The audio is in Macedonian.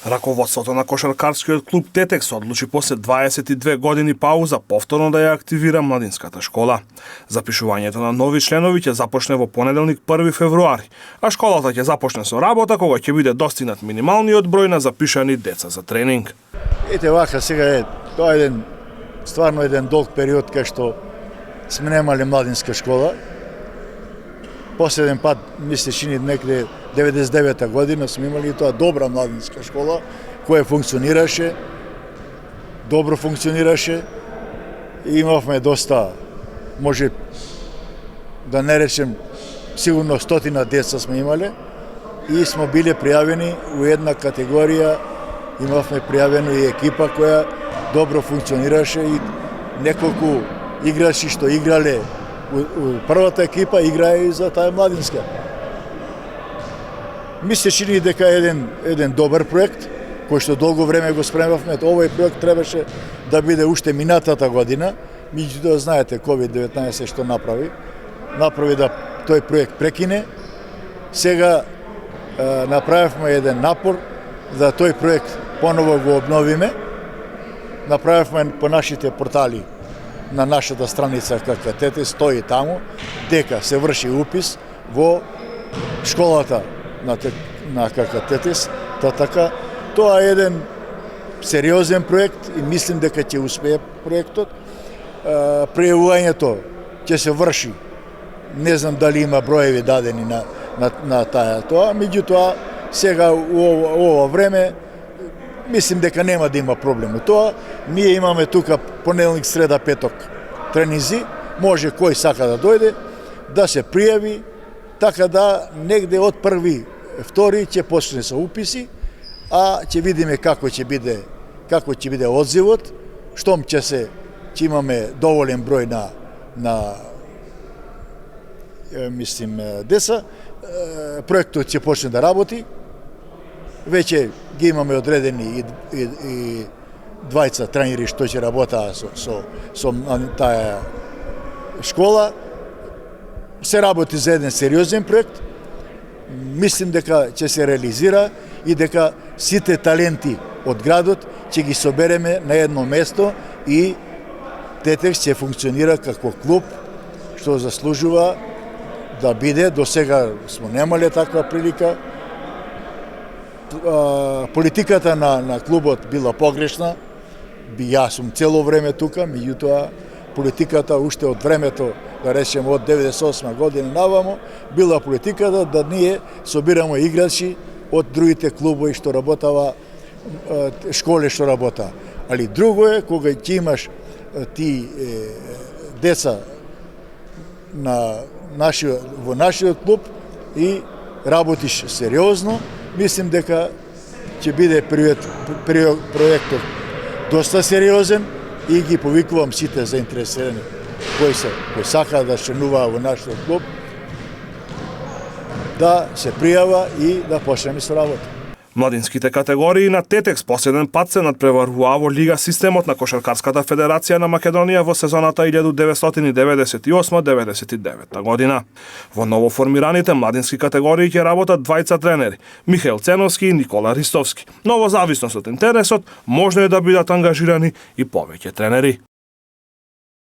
Раководството на кошаркарскиот клуб Тетекс одлучи после 22 години пауза повторно да ја активира младинската школа. Запишувањето на нови членови ќе започне во понеделник 1 февруари, а школата ќе започне со работа кога ќе биде достигнат минималниот број на запишани деца за тренинг. Ете вака сега тоа е стварно еден долг период кај што сме немале младинска школа. Последен пат, мисли, чини некаде 99-та година сме имали тоа добра младинска школа, која функционираше, добро функционираше. И имавме доста, може да не речем, сигурно 100 деца сме имале и сме биле пријавени у една категорија, имавме пријавено и екипа која добро функционираше и неколку играчи што играле у првата екипа играе и за таа младинска. Ми се чини дека еден добар проект, кој што долго време го спремавме. Овој проект требаше да биде уште минатата година, меѓутоа знаете COVID-19 што направи да тој проект прекине. Сега направивме еден напор да тој проект поново го обновиме. Направивме по нашите портали на нашата страница ККТ стои таму дека се врши упис во школата на ККТ. Така тоа е еден сериозен проект и мислим дека ќе успее проектот. Пријавувањето ќе се врши. Не знам дали има броеви дадени на тоа, меѓутоа сега у ова време мислим дека нема да има проблем. Тоа ние имаме тука понеделник, среда, петок тренинзи, може кој сака да дојде, да се пријави, така да негде од 1 втори ќе почне со уписи, а ќе видиме како ќе биде одзивот, штом ќе имаме доволен број на деца, проектот ќе почне да работи. Веќе ги имаме одредени и двајца тренери што ќе работаа со таа школа. Се работи за еден сериозен проект. Мислим дека ќе се реализира и дека сите таленти од градот ќе ги собереме на едно место и Тетекс ќе функционира како клуб што заслужува да биде. До сега сме немале таква прилика. Политиката на клубот била погрешна. Јас сум цело време тука, меѓутоа политиката уште од времето, да речем од 98 година навамо, била политиката да ние собираме играчи од другите клубови што работава, школе што работа. Али друго е кога ќе имаш ти деца во нашиот клуб и работиш сериозно. Мислим дека ќе биде проектот доста сериозен и ги повикувам сите заинтересирани кои сакаат да членуваат во нашиот клуб да се пријава и да почнеме со работа. Младинските категории на Тетекс последен пат се надпреваруваа во Лига системот на Кошаркарската федерација на Македонија во сезоната 1998-99 година. Во новоформираните младински категории ќе работат двајца тренери, Михаил Ценовски и Никола Ристовски, но во зависност од интересот можно е да бидат ангажирани и повеќе тренери.